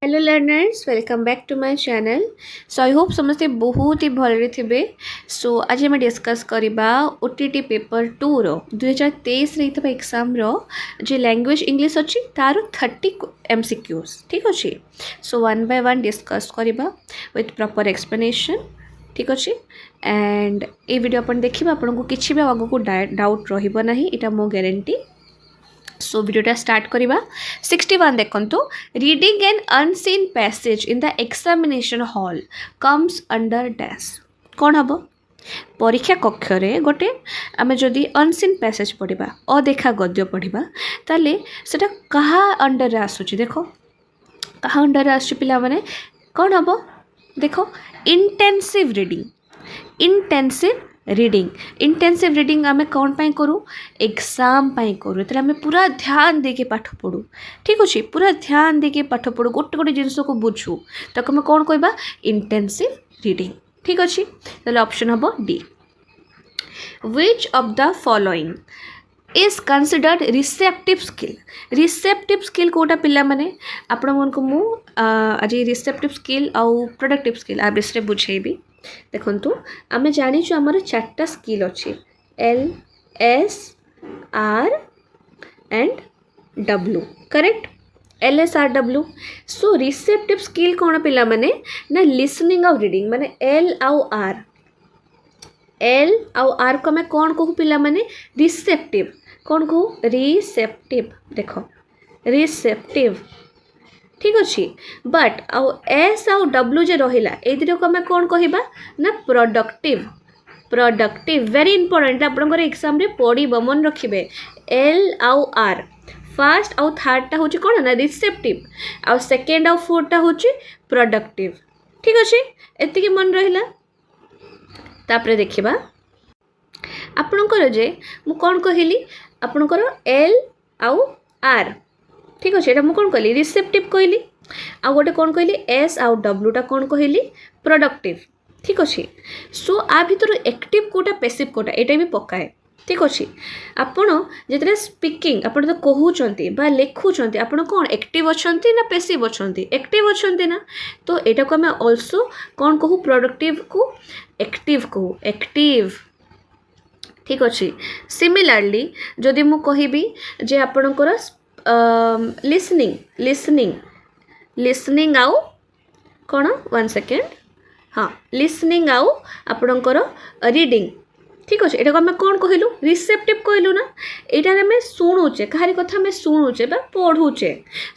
Hello learners, welcome back to my channel. So I hope समस्ते बहुत ही भलरे थे। सो आज आम डिस्कस करवा ओटीटी पेपर 2 रो 2023 एग्जाम रो जो लैंग्वेज इंग्लिश अच्छी तार 30 MCQs ठीक अच्छे। So one by one discuss करवा विथ प्रॉपर एक्सप्लेनेशन ठीक अच्छे। एंड ये वीडियो अपन देखिए आपन को किसी भी आगू को डाउट रहिबो नाही, इटा मो गारंटी। सो वीडियोटा स्टार्ट करवा 61 देखंतु reading an unseen passage in the examination hall comes under dash कौन हम परीक्षा कक्ष गोटे आम जदि अनसीन पैसेज पढ़ा अदेखा गद्य पढ़ा ताले सेटा कहा अंडर आसूची देख कहा अंडर आसुची पिला माने कौन हम देख इंटेंसिव रीडिंग। इंटेंसिव रीडिंग आमे कौन पाई करूँ एग्जाम पाई करूँ तो आमे पूरा ध्यान देके पाठ पढ़ू ठीक अच्छे। पूरा ध्यान देके पाठ पढ़ू गोटे गोटे जिनस को बुझू ताको आमे कौन कहबा इंटेंसिव रीडिंग ठीक अच्छे। ताले ऑप्शन हम D. Which of the following is considered receptive skill कोटा पिला माने आपण मन को मु आज रिसेप्टिव स्किल आउ प्रोडक्टिव स्किल आ विषय बुझेबी। देखंतु आमे जानिछु हमर चारटा स्किल अछि L S R and W correct L S R W। So receptive skill कोन पिला माने ना लिसनिंग और रीडिंग माने L आउ R को मैं कौन कहू पिला माने रिसेप्टिव कौन कहू रिसेप्टिव देखो रिसेप्टिव ठीक अच्छे। बट आउ एस आउ डब्ल्यू जे रहिला ए दिरो को मैं कौन कहिबा ना प्रोडक्टिव वेरी इंपोर्टेंट आपनकर एग्जाम रे पड़िबो मन रखिबे। एल आउ आर फर्स्ट आउ थर्ड टा होची कोन ना रिसेप्टिव आउ सेकंड आउ फोर्थ टा होची प्रोडक्टिव ठीक अच्छे। एति की मन रहिला तापरे देखिबा आपनकर जे मु कौन कहिली आपनकर एल आउ आर ठीक अच्छे एटा मु कौन कहली रिसेप्टिव कहली आ गोटे कौन कहली एस आउ डब्ल्यू टा कौन कहली प्रोडक्टिव ठीक अच्छे। सो आ भितर एक्टिव कोटा पैसिव कोटा एटा भी पकाए ठीक अच्छे। आपण जेतरे स्पीकिंग आपण तो कहउचंती बा लेखुचंती आपण कौन एक्टिव अछंती ना पैसिव अछंती एक्टिव अछंती ना तो एटा को मैं आल्सो कौन कहू प्रोडक्टिव को एक्टिव कहू एक्टिव ठीक अच्छे। सिमिलरली जदि मु कहिबी जे आपणकर लिसनिंग आउ कौन वन सेकेंड हाँ लिसनिंग आउ आपणकर रीडिंग ठीक अच्छे। एटा को आम कौन कहलु रिसेप्टिव कहलु ना यहाँ आम शुणुचे कहारी कथा आम शुणुचे पढ़ुचे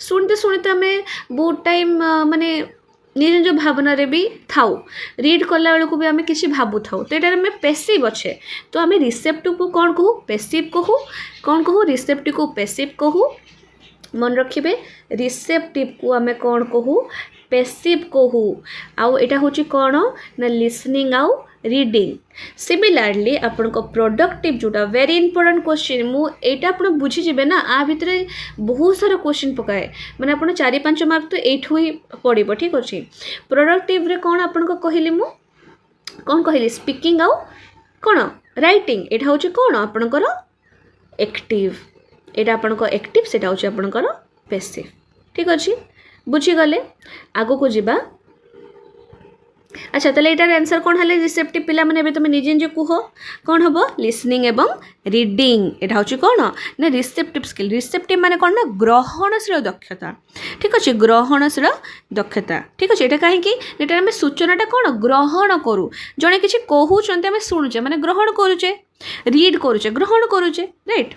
शुणते शुणते आम बहुत टाइम माने निज निज भावना रे भी थाउ रीड कला बेलू भी आम कि भावु थाउ तो यहाँ आम पैसिव अच्छे तो आम रिसेप्टिव को कौन कहू पैसिव कहू कौन कहू रिसेप्टिव को पैसिव कहू मन रखिबे रिसेप्टिव को आम कौन कहू पैसिव कहू आउ एटा होची कौन ना लिसनिंग आउ रीडिंग। सिमिलरली आपण को प्रोडक्टिव जोटा वेरी इंपोर्टेंट क्वेश्चन मु एटा आपण बुझी जिबे ना आ भितरे बहुत सारा क्वेश्चन पकाए माने आपण 4-5 मार्क तो एठु ही पड़िबो ठीक अछि। प्रोडक्टिव रे कौन आपण को कहली मु कौन कहली स्पीकिंग आउ कौन राइटिंग एटा होची कौन आपणकर एक्टिव एटा आपणकर एक्टिव सेटा होची आपणकर पैसिव ठीक अछि बुझी गले आगो को जिबा। अच्छा ताले एटार आंसर कौन हले रिसेप्टिव पिला माने तुम निजे निजे कुह कौन हम लिसनिंग एवं रीडिंग एटा होची कौन ना रिसेप्टिव स्किल। रिसेप्टिव माने कौन ना ग्रहणशील दक्षता ठीक अच्छे ग्रहणशील दक्षता ठीक अच्छे। एटा कहीं एटा आम सूचनाटा कौन ग्रहण करूँ जड़े किसी कहूँ आम शुणुचे माने ग्रहण करुचे रीड करुचे ग्रहण करुचे राइट।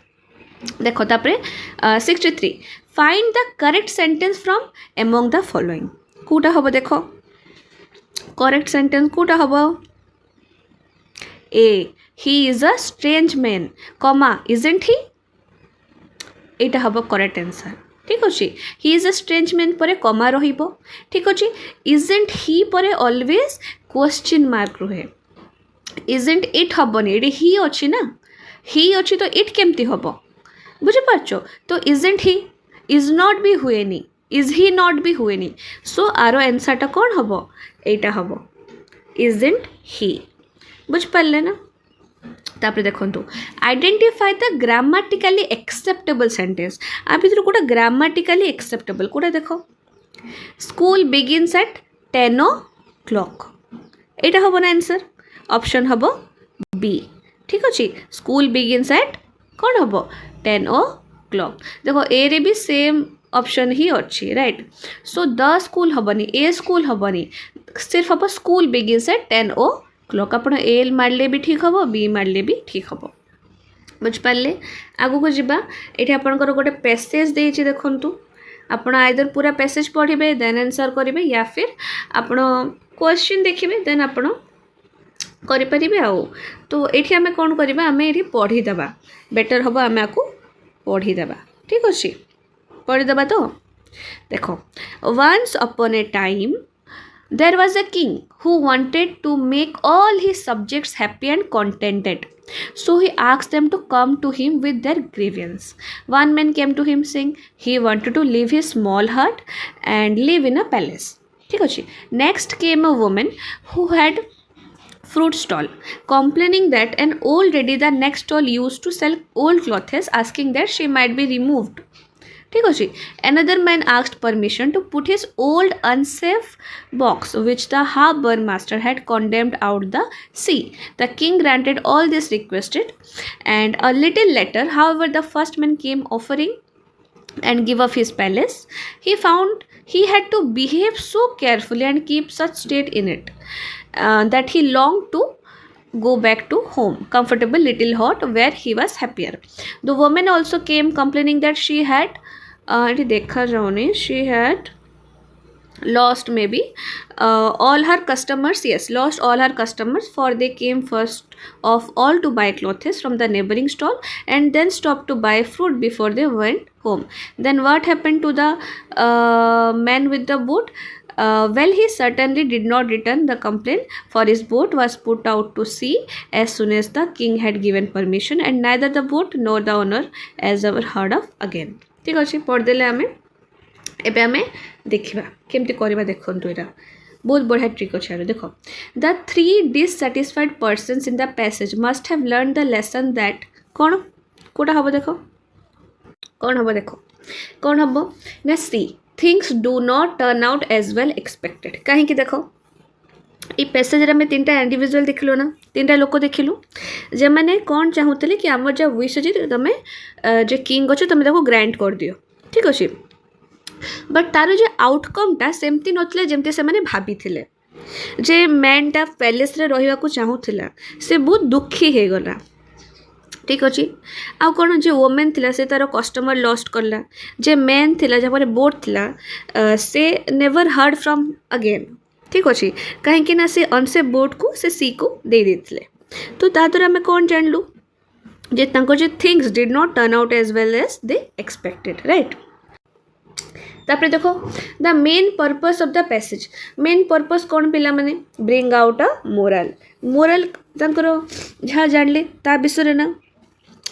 देखो तापरे 63 find the correct sentence from among the following कोटा हम देखो करेक्ट सेंटेंस कोटा हम A he is a strange man comma isn't he एटा हम करेक्ट आंसर ठीक अच्छे। He is a strange man पर कमा रहिबो ठीक अच्छे। इजेंट ही पर ऑलवेज क्वेश्चन मार्क रहे इजेंट इट हबनी ये ही अच्छी ना ही अच्छी तो इट केमती हम बुझिपारचो तो इजेंट ही इज नॉट भी हुएनी इज ही नॉट भी हुएनी सो आरो आंसरटा कौन हम एटा हम इजेंट ही बुझिपारे ना। तापर देखंतु identify the grammatically acceptable sentence आ भितर कोटा ग्रामाटिकली एक्सेप्टेबल कोटा देखो स्कूल बिगिन्स एट 10 o'clock एटा हम ना आंसर ऑप्शन हम बी ठीक अच्छे स्कूल बिगिन्स एट कौन हम 10 o'clock देखो ए रे भी सेम ऑप्शन ही अच्छी राइट सो द स्कूल हेनी ए स्कूल हेनी सिर्फ हम स्कूल बिगिन्स एट 10 o'clock आप ए मारे भी ठीक हम बी मारे भी ठीक हम बुझिपारे आगू को जावा ये आपंकर गोटे पैसेज देती देखु आपण आइदर पूरा पैसेज पढ़े देन आंसर करेंगे या फिर आपण क्वेश्चन देखिए देन आपण करें आउ तो ये आम कौन करवा आम ये पढ़ीदे बेटर हम आम आपको पढ़ीदे ठीक अच्छे पढ़ीदे तो देख once upon a time there was a king who wanted to make all his subjects happy and contented so he asked them to come to him with their grievance one man came to him saying he wanted to leave his small hut and live in a palace ठीक अच्छे next came a woman who had fruit stall complaining that an old lady the next stall used to sell old clothes asking that she might be removed ठीक अच्छे another man asked permission to put his old unsafe box which the harbour master had condemned out the sea the king granted all this requested and a little later however the first man came offering and give up his palace he found he had to behave so carefully and keep such state in it that he longed to go back to home comfortable little hut where he was happier the woman also came complaining that she had देखा जाओनी she had lost maybe all her customers yes lost all her customers for they came first of all to buy clothes from the neighboring stall and then stopped to buy fruit before they went home then what happened to the man with the boat well he certainly did not return the complaint for his boat was put out to sea as soon as the king had given permission and neither the boat nor the owner as ever heard of again ठीक अच्छे पढ़देले आम एबे आम देखा केमती करवा देखु यहाँ बहुत बढ़िया ट्रिक अच्छे देख the 3 dissatisfied persons in the passage must have learned the lesson that कौन कोटा हम देख कौन हम देख कौन हम ना see things do not turn out as well expected कहीं देख ये पैसेज आम 3टा इंडिविजुअल देखिलु ना 3टा लोक देखिलु जे मैंने कौन चाहूले कि आम जो विश अच्छे तुम जो किंग अच्छे तुम ग्रांट कर दियो ठीक अच्छे बट तार जो आउटकमटा सेमती नथिले जेमती से माने भाभी थिले जे मैनटा पैलेस रे रहिबा को चाहूला से बहुत दुखी हो गला ठीक अच्छे आउ कौन जो वोमेन थिला से तार कस्टमर लॉस्ट करला जे मैन थिला जहाँ बोट थिला से नेवर हर्ड फ्रॉम अगेन ठीक अच्छे कहीं से अनसे बोट को से सी को दे देते तो ताद्वारा आम कौन जानलु जे तांको जे things did not turn out as well as they expected right तापर देखो the main purpose of the passage main purpose कौन पिला माने bring out a moral moral तांकर जहाँ जानले ता विषय ना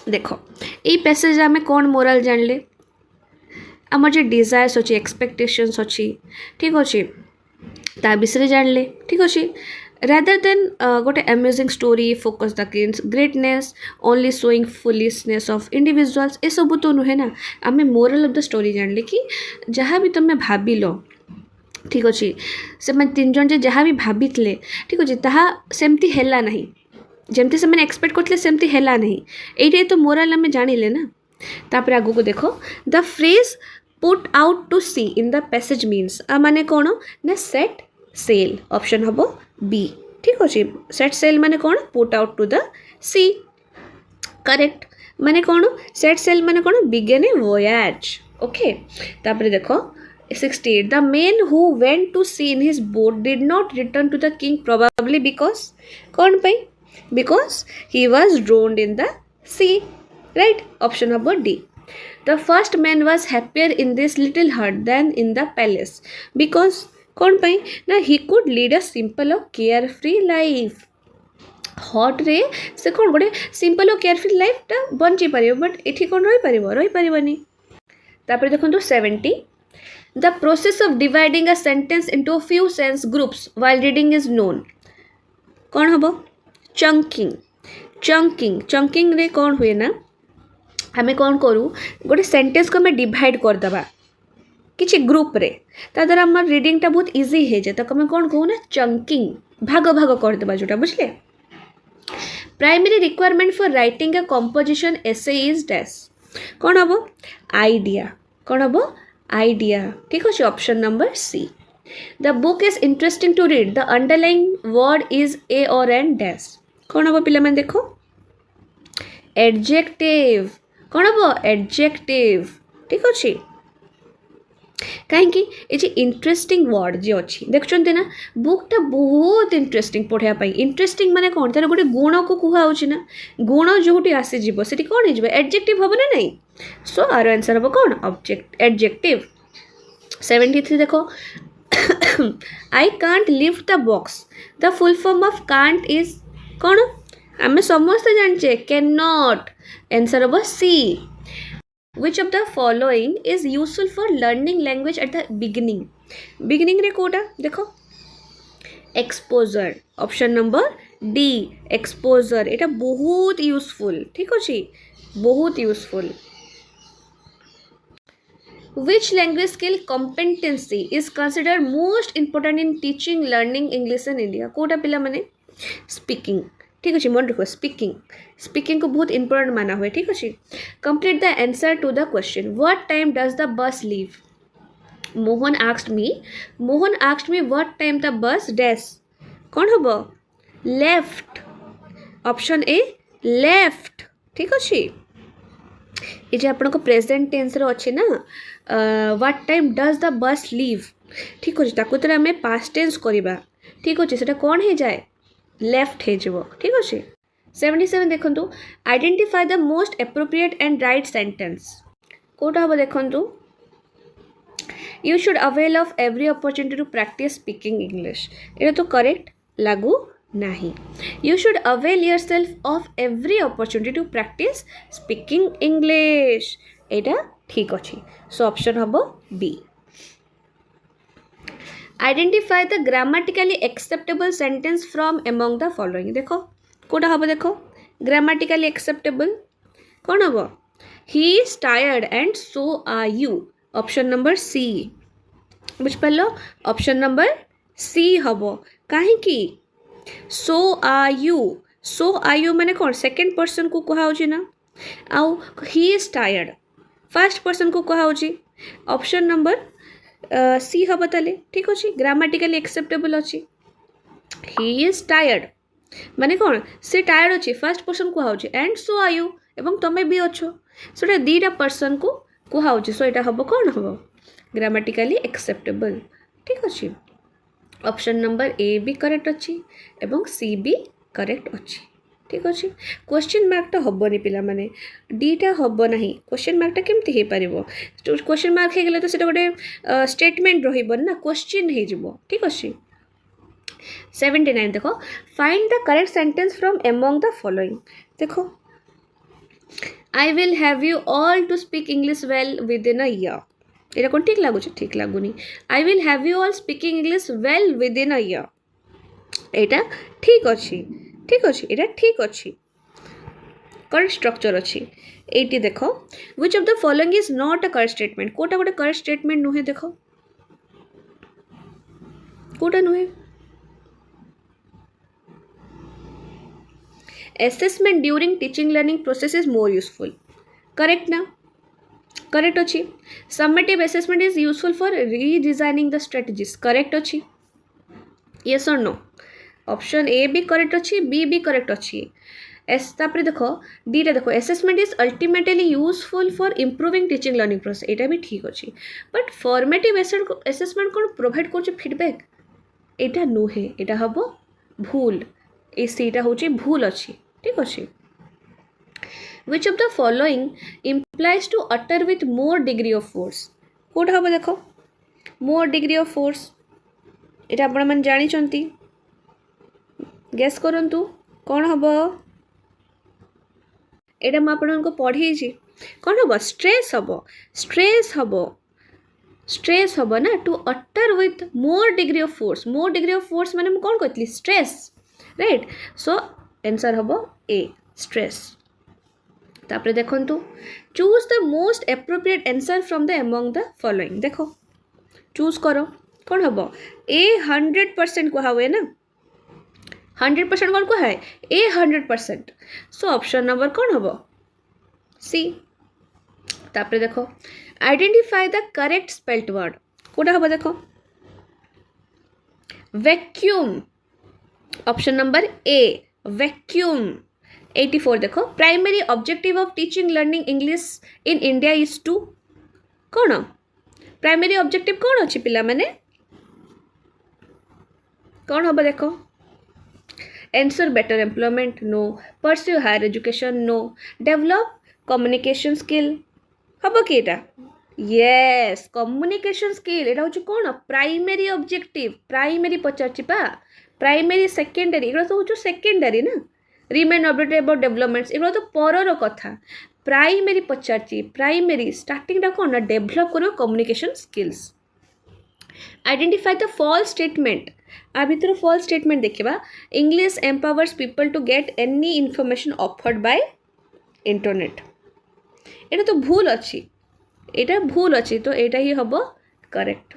देखो ये पैसेज आम कौन मोराल जानले आम जो डिजायर्स अच्छी एक्सपेक्टेशंस अच्छी ठीक अच्छे ता विषय जानले ठीक अच्छे rather than गोटे amazing story focus the greatness only showing foolishness of individuals ये सब तो नुहे ना आम मोरल ऑफ द स्टोरी जानले कि जहाँ भी तुम भाविल ठीक अच्छे से 3 जन जहाँ भी भाभी ठीक अच्छे ताहा सेमती हैला नहीं जमती से एक्सपेक्ट करते सेमती हैला नहीं ये तो मोरल आम जानिले ना तापर आगू को देखो the phrase put out to sea in the passage means माने कौन ना सेट सेल ऑप्शन हम बी ठीक अच्छे सेट सेल माने कौन put out to the sea correct माने कौन सेट सेल माने कौन बिगेन ए वोयाज ओके तापर देखो 68 the man who went to sea in his boat did not return to the king probably because कौन पाई because he was drowned in the sea right option हम D The first man was happier in this little hut than in the palace because कौन पाई ना he could lead a simple और carefree life हट रे से कौन गोटे simple और केयरफ्री लाइफटा बंची पार बट ये कौन रही पारनी तापर देखो 70 the process of dividing a sentence into a few sense groups while reading is known कौन हम चंकिंग चंकिंग चंकिंग रे कौन हुए ना आम कौन करूँ गोटे सेंटेंस को आम डिवाइड करदे किसी ग्रुप रे ता द्वारा आम रिडिंगटा बहुत इजी हो जाए ताको आम कौन कहू ना चंकिंग भाग भाग करदेवा जोटा बुझले primary requirement for writing a composition essay is dash कौन हम आइडिया कौन हम आइडिया ठीक अच्छे option number C the book is interesting to read the underlining word is a और एन डैश कौन हम पिला मैंने देखो एडजेक्टिव कौन हम एडजेक्टिव ठीक अच्छे कहीं ये इंटरेस्टिंग वर्ड जी अच्छी देखते ना बुकटा बहुत इंटरेस्टिंग पढ़ाई इंटरेस्टिंग माने कौन तार गोटे गुण को कहुच्छी ना गुण जो आसीज से कौन हो एडजेक्टिव हम ना नहीं सो आर आंसर हम कौन ऑब्जेक्ट एडजेक्टिव 73 देखो I can't lift the box the full form of can't is कौन आम समस्ते जानचे कैन नॉट आंसर हम सी Which of the following is useful for learning language at the beginning? Beginning रे कोटा देखो exposure option number D exposure एटा बहुत useful ठीक अच्छी बहुत useful Which language skill competency is considered most important in teaching learning English in India? Kota पिला माने speaking ठीक अच्छे मन रखो स्पीकिंग को बहुत इंपोर्टेंट माना हुआ ठीक अच्छे complete the answer to the question what time does the bus leave Mohan asked me what time the bus dash कौन हम लेफ्ट ऑप्शन ए लेफ्ट ठीक अच्छे ये जो आपन को प्रेजेंट टेंस रो अच्छे ना what time does the bus leave ठीक अच्छे ताको तो आम पास्ट टेंस करवा ठीक अच्छे सेटा कौन हो जाए लेफ्ट हो ठीक अच्छे 77 देखो identify the most appropriate and right sentence कोटा हम देखो you should avail of every opportunity to practise speaking English ये तो करेक्ट लागू नहीं you should avail yourself of every opportunity to practise speaking English एटा ठीक अच्छे सो ऑप्शन हम B identify the grammatically acceptable sentence from among the following देखो कोटा हम देखो ग्रामाटिकली एक्सेप्टेबल कौन हम he is tired and so are you option number C बुझिपार ऑप्शन नंबर सी हम कहीं सो आर यू माने कौन सेकेंड पर्सन को कहुच्छी ना आउ ही इज टायर्ड फर्स्ट पर्सन को कहुच्छी ऑप्शन नंबर सी हम ताले ठीक अच्छे ग्रामाटिकली एक्सेप्टेबल अच्छी ही इज टायर्ड माने कौन से टायर्ड अच्छे फर्स्ट पर्सन कहुच्छे एंड सो आर यू एवं तमें भी अच्छो सो दीटा पर्सन को कहुच्छे सो यहाँ हम कौन हम ग्रामाटिकली एक्सेप्टेबल ठीक अच्छे ऑप्शन नंबर ए भी करेक्ट अच्छी एवं सी भी करेक्ट अच्छी ठीक अच्छे क्वेश्चन मार्कटा हेनी पिला माने डीटा हम ना क्वेश्चन मार्कटा केमती हो पार क्वेश्चन मार्क हो गले तो गोटे स्टेटमेंट रहा क्वेश्चन हो ठीक अच्छे 79 देखो find the correct sentence from among the following देखो I will have you all to speak English well within a year ये कौन ठीक लगुच ठीक लगुनि I will have you all speaking English well within a year यहाँ ठीक अच्छे ठीक अच्छे यहाँ ठीक अच्छे करेक्ट स्ट्रक्चर अच्छी ये देख which of the following is not a correct statement कोटा गोटे करेक्ट स्टेटमेंट नुहे देख कोटा नुहे assessment during teaching learning process is more useful correct ना करेक्ट अच्छी summative assessment is useful for redesigning the strategies correct अच्छी यस और नो ऑप्शन ए भी करेक्ट अच्छी बी भी करेक्ट अच्छी तापर देख डीटा देख assessment is ultimately useful for improving teaching learning process यहाँ भी ठीक अच्छे बट फॉर्मेटिव असेसमेंट कौन प्रोवाइड कर फीडबैक यहाँ नुहे यहाँ हम भूल ये सीटा हूँ भूल अच्छी ठीक अच्छे which of the following implies to utter with more degree of force कोटा हम देख मोर डिग्री ऑफ फोर्स यहाँ आपण मैंने जानी गेस करंतु कौन हम यहाँ मुझे पढ़े कौन हम स्ट्रेस हम ना to utter with more degree of force माने कौन कहती स्ट्रेस राइट सो आंसर हम ए स्ट्रेस तापर देखंतु choose the most appropriate answer from the among the following देखो चूज कर कौन हम ए 100% कह हुए ना 100% कौन कह है ए 100%। सो ऑप्शन नंबर कौन हम सी। तापर देखो identify the correct spelled word कोटा हम देखो vacuum option number A vacuum. 84 देखो primary objective of teaching learning English in India is to कौन प्राइमरी ऑब्जेक्टिव कौन अच्छी पिला माने कौन हम देखो answer better employment no pursue higher education no develop communication skill हम कि येस कम्युनिकेशन स्किल एटा हूँ कौन प्राइमरी ऑब्जेक्टिव प्राइमरी पचार प्राइमरी सेकेंडरी एगुड़ा सब हूँ सेकेंडरी ना रिमेन अपडेटेड अबाउट डेवलपमेंट्स एगुड़ा तो परर कथा प्राइमरी पचार प्राइमरी स्टार्टिंग कौन ना डेभलप कर communication skills. Identify the false statement आ भीतर फॉल्स स्टेटमेंट देखा English empowers people to get any information offered by internet एटा तो भूल अच्छी एटा भूल अच्छी तो एटा ही हम करेक्ट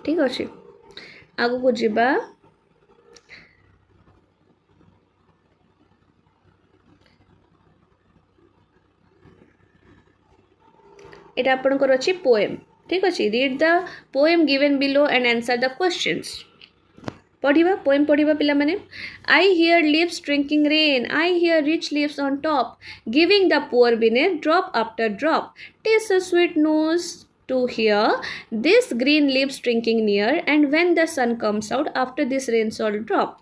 ठीक अच्छे आगु को जीवा एटा आपनकर अच्छी पोएम ठीक अच्छे read the poem given below and answer the questions पढ़िबा पोएम पढ़िबा पिला माने I hear leaves drinking rain I hear rich leaves on top giving the poor beneath drop after drop taste a sweet nose to hear this green leaves drinking near and when the sun comes out after this rain salt drop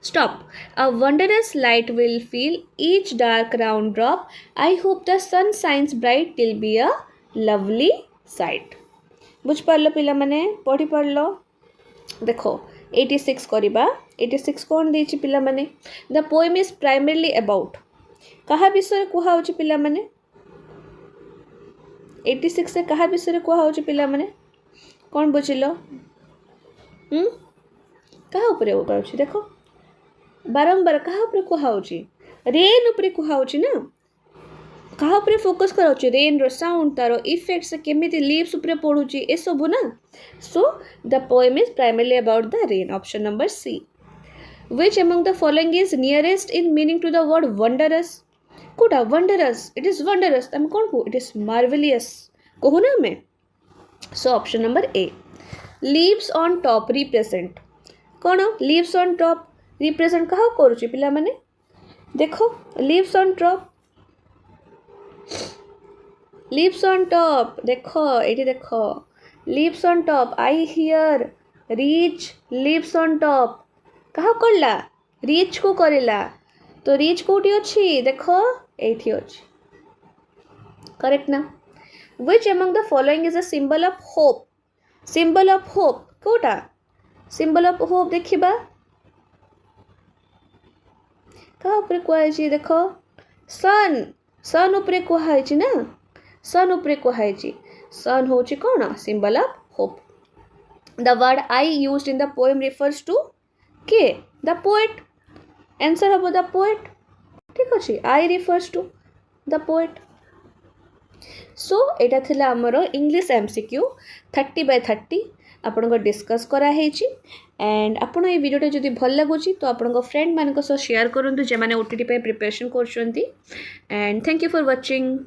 stop a wondrous light will fill each dark round drop I hope the sun shines bright till be a lovely sight बुझ पारलो पिला माने पढ़ी पारलो देखो 86 करिबा 86 कौन देछि पिला माने the poem is primarily about कहा विषय कुहा होछि पिला माने 86 से कहा विषय कुहा होछि पिला माने कौन बुझिलो कहा ऊपर होगा होछि देखो बारंबार कहा ऊपर कुहा होछि रेन ऊपर कुहा होछि ना कहा ऊपर फोकस कराउछि रेन रो साउंड तारो इफेक्ट से केमिति लीव्स ऊपर पडुछि ए सब ना so the poem is primarily about the rain option number C. Which among the following is nearest in meaning to the word wondrous कोटा वंडरस इट इज वंडरस हम कौन को इट इज मार्वेलियस कहू ना मैं so option number A leaves on top represent कौन leaves on top represent कहा करूछि पिला माने देखो leaves on top leaves on top देखो ये देखो leaves on top I hear rich leaves on top कहा करला रिच को करेला तो रिच कोठी अछि देखो एठी अछि करेक्ट ना। Which among the following is a symbol of hope कोटा सिंबल ऑफ होप देखिबा कहा ऊपर कुआई देखो सन सन ऊपर कुआई ना सन ऊपर कुआई सन होची कौन symbol of hope. The word I used in the poem refers to के द पोएट आंसर हम द पोएट ठीक अच्छे I refers to the poet. So एटा थिला हमर इंग्लिश एमसीक्यू 30/30 आपन डिस्कस कराई एंड आपन ये वीडियो जदि भल लगुच तो आपन फ्रेंड मान शेयर करूँ जे मैंने ओटीटी प्रिपरेशन कर and thank you for watching.